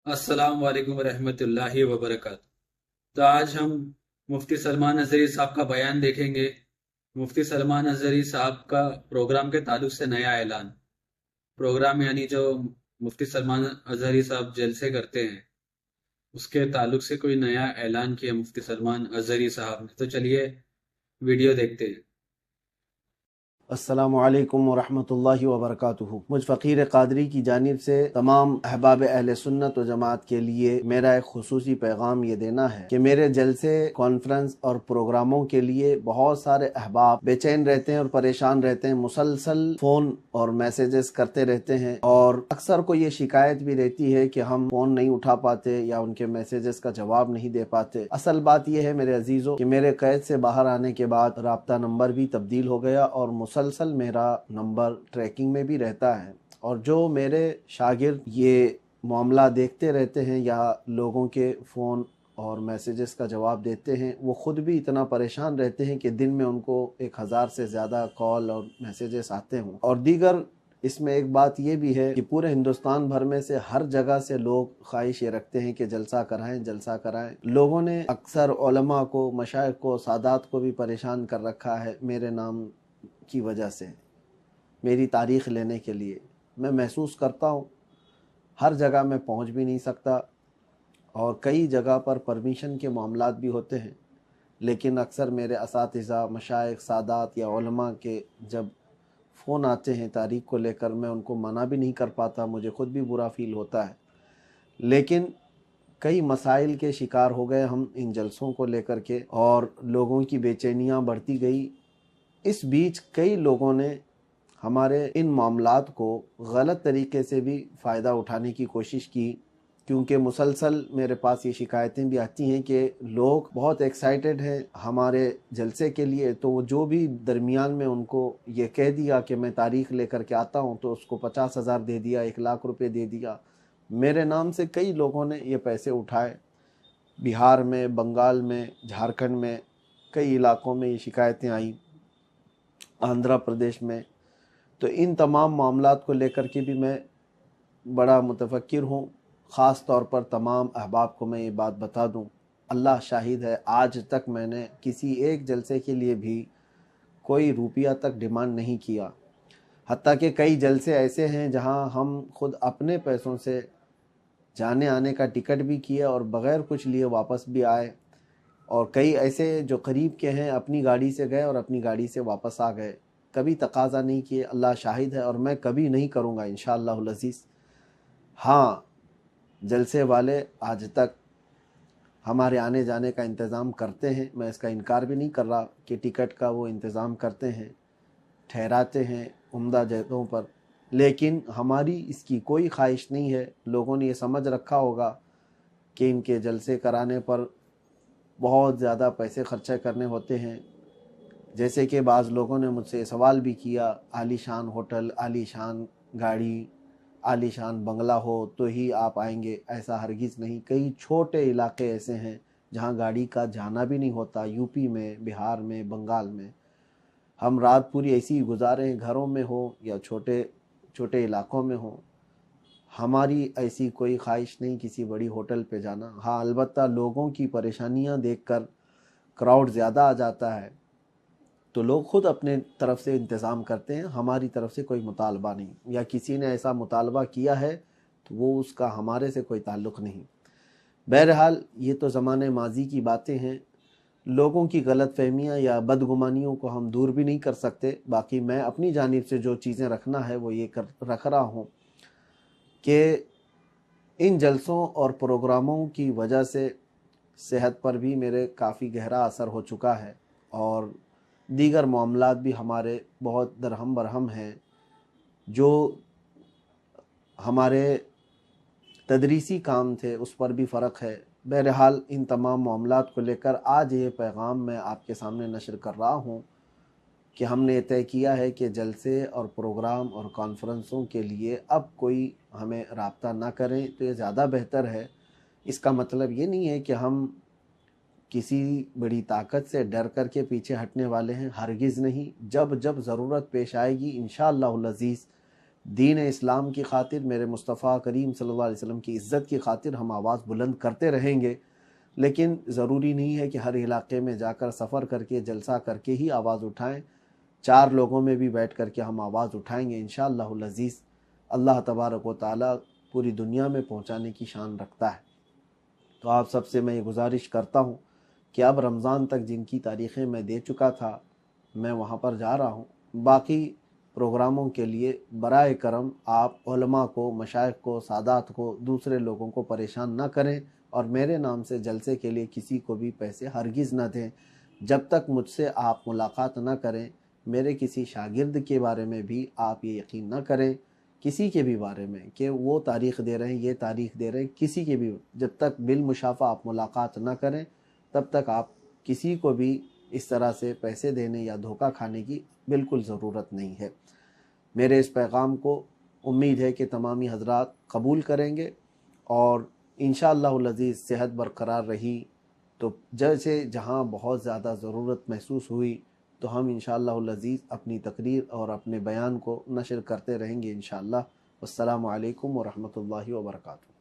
अस्सलाम वालेकुम रहमत व वबरकात। तो आज हम मुफ्ती सलमान अजहरी साहब का बयान देखेंगे। मुफ्ती सलमान अजहरी साहब का प्रोग्राम के ताल्लुक से नया ऐलान। प्रोग्राम यानी जो मुफ्ती सलमान अजहरी साहब जलसे करते हैं उसके ताल्लुक से कोई नया ऐलान किया मुफ्ती सलमान अजहरी साहब ने। तो चलिए वीडियो देखते हैं। अस्सलामु अलैकुम वरहमतुल्लाहि वबरकातुहू। मुझ फ़कीर क़ादरी की जानिब से तमाम अहबाब अहले सुन्नत व जमात के लिए मेरा एक खुसूसी पैगाम ये देना है कि मेरे जलसे, कॉन्फ्रेंस और प्रोग्रामों के लिए बहुत सारे अहबाब बेचैन रहते हैं और परेशान रहते हैं। मुसलसल फ़ोन और मैसेजेस करते रहते हैं और अक्सर को ये शिकायत भी रहती है कि हम फ़ोन नहीं उठा पाते या उनके मैसेजेस का जवाब नहीं दे पाते। असल बात यह है मेरे अजीज़ों कि मेरे कैद से बाहर आने के बाद राब्ता नंबर भी तब्दील हो गया और मुसलसल मेरा नंबर ट्रैकिंग में भी रहता है। और जो मेरे शागिर्द ये मामला देखते रहते हैं या लोगों के फ़ोन और मैसेजेस का जवाब देते हैं, वो ख़ुद भी इतना परेशान रहते हैं कि दिन में उनको 1000 से ज़्यादा कॉल और मैसेजेस आते हों। और दीगर इसमें एक बात ये भी है कि पूरे हिंदुस्तान भर में से हर जगह से लोग ख्वाहिश ये रखते हैं कि जलसा कराएं, जलसा कराएं। लोगों ने अक्सर उलमा को, मशाइख को, सादात को भी परेशान कर रखा है मेरे नाम की वजह से, मेरी तारीख़ लेने के लिए। मैं महसूस करता हूँ हर जगह मैं पहुँच भी नहीं सकता और कई जगह पर परमिशन के मामलात भी होते हैं, लेकिन अक्सर मेरे असातिज़ा, मशाइख, सादात या उलमा के जब फ़ोन आते हैं तारीख़ को लेकर, मैं उनको मना भी नहीं कर पाता, मुझे ख़ुद भी बुरा फ़ील होता है। लेकिन कई मसाइल के शिकार हो गए हम इन जलसों को लेकर के और लोगों की बेचैनियाँ बढ़ती गई। इस बीच कई लोगों ने हमारे इन मामलात को गलत तरीके से भी फ़ायदा उठाने की कोशिश की, क्योंकि मुसलसल मेरे पास ये शिकायतें भी आती हैं कि लोग बहुत एक्साइटेड हैं हमारे जलसे के लिए, तो वो जो भी दरमियान में उनको ये कह दिया कि मैं तारीख़ लेकर के आता हूँ, तो उसको 50,000 दे दिया, 1,00,000 रुपये दे दिया। मेरे नाम से कई लोगों ने ये पैसे उठाए। बिहार में, बंगाल में, झारखंड में कई इलाकों में ये शिकायतें आई, आंध्र प्रदेश में। तो इन तमाम मामलात को लेकर के भी मैं बड़ा मुतफक्किर हूँ। ख़ास तौर पर तमाम अहबाब को मैं ये बात बता दूँ, अल्लाह शाहिद है, आज तक मैंने किसी एक जलसे के लिए भी कोई रुपया तक डिमांड नहीं किया। हत्ता कि कई जलसे ऐसे हैं जहाँ हम खुद अपने पैसों से जाने आने का टिकट भी किए और बग़ैर कुछ लिए वापस भी आए। और कई ऐसे जो करीब के हैं अपनी गाड़ी से गए और अपनी गाड़ी से वापस आ गए, कभी तकाज़ा नहीं किए। अल्लाह शाहिद है और मैं कभी नहीं करूँगा इंशाअल्लाहुल अज़ीज़। हाँ, जलसे वाले आज तक हमारे आने जाने का इंतज़ाम करते हैं, मैं इसका इनकार भी नहीं कर रहा कि टिकट का वो इंतज़ाम करते हैं, ठहराते हैं उम्दा जगहों पर, लेकिन हमारी इसकी कोई ख्वाहिश नहीं है। लोगों ने ये समझ रखा होगा कि इनके जलसे कराने पर बहुत ज़्यादा पैसे खर्चे करने होते हैं। जैसे कि बाज़ लोगों ने मुझसे सवाल भी किया, आलीशान होटल, आलीशान गाड़ी, आलीशान बंगला हो तो ही आप आएंगे। ऐसा हरगिज़ नहीं। कई छोटे इलाके ऐसे हैं जहां गाड़ी का जाना भी नहीं होता, यूपी में, बिहार में, बंगाल में। हम रात पूरी ऐसी ही गुजारे हैं, घरों में हो या छोटे छोटे इलाकों में हो। हमारी ऐसी कोई ख्वाहिश नहीं किसी बड़ी होटल पे जाना। हाँ, अलबत्ता लोगों की परेशानियां देखकर क्राउड ज़्यादा आ जाता है तो लोग खुद अपने तरफ से इंतज़ाम करते हैं, हमारी तरफ से कोई मुतालबा नहीं, या किसी ने ऐसा मुतालबा किया है तो वो उसका हमारे से कोई ताल्लुक़ नहीं। बहरहाल ये तो ज़माने माजी की बातें हैं। लोगों की गलत फहमियाँ या बदगुमानियों को हम दूर भी नहीं कर सकते। बाकी मैं अपनी जानिब से जो चीज़ें रखना है वो ये रख रहा हूँ कि इन जलसों और प्रोग्रामों की वजह से सेहत पर भी मेरे काफ़ी गहरा असर हो चुका है और दीगर मामलात भी हमारे बहुत दरहम बरहम हैं। जो हमारे तदरीसी काम थे उस पर भी फ़र्क है। बहरहाल इन तमाम मामलात को लेकर आज ये पैगाम मैं आपके सामने नशर कर रहा हूँ कि हमने तय किया है कि जलसे और प्रोग्राम और कॉन्फ्रेंसों के लिए अब कोई हमें राब्ता ना करें तो ये ज़्यादा बेहतर है। इसका मतलब ये नहीं है कि हम किसी बड़ी ताकत से डर करके पीछे हटने वाले हैं, हरगिज़ नहीं। जब जब ज़रूरत पेश आएगी इंशाअल्लाहुल अज़ीज़ دین اسلام کی خاطر، میرے مصطفیٰ کریم صلی اللہ علیہ وسلم کی عزت کی خاطر ہم آواز بلند کرتے رہیں گے، لیکن ضروری نہیں ہے کہ ہر علاقے میں جا کر سفر کر کے جلسہ کر کے ہی آواز اٹھائیں۔ 4 لوگوں میں بھی بیٹھ کر کے ہم آواز اٹھائیں گے انشاءاللہ العزیز۔ اللہ تبارک و تعالیٰ پوری دنیا میں پہنچانے کی شان رکھتا ہے۔ تو آپ سب سے میں یہ گزارش کرتا ہوں کہ اب رمضان تک جن کی تاریخیں میں دے چکا تھا میں وہاں پر جا رہا ہوں، باقی پروگراموں کے لیے برائے کرم آپ علماء کو، مشائخ کو، سادات کو، دوسرے لوگوں کو پریشان نہ کریں، اور میرے نام سے جلسے کے لیے کسی کو بھی پیسے ہرگز نہ دیں جب تک مجھ سے آپ ملاقات نہ کریں۔ میرے کسی شاگرد کے بارے میں بھی آپ یہ یقین نہ کریں، کسی کے بھی بارے میں کہ وہ تاریخ دے رہے ہیں، یہ تاریخ دے رہے ہیں، کسی کے بھی، جب تک بالمشافہ آپ ملاقات نہ کریں تب تک آپ کسی کو بھی اس طرح سے پیسے دینے یا دھوکہ کھانے کی بالکل ضرورت نہیں ہے۔ میرے اس پیغام کو امید ہے کہ تمامی حضرات قبول کریں گے، اور انشاءاللہ العزیز صحت برقرار رہی تو جیسے جہاں بہت زیادہ ضرورت محسوس ہوئی تو ہم انشاءاللہ العزیز اپنی تقریر اور اپنے بیان کو نشر کرتے رہیں گے انشاءاللہ۔ والسلام علیکم ورحمۃ اللہ وبرکاتہ۔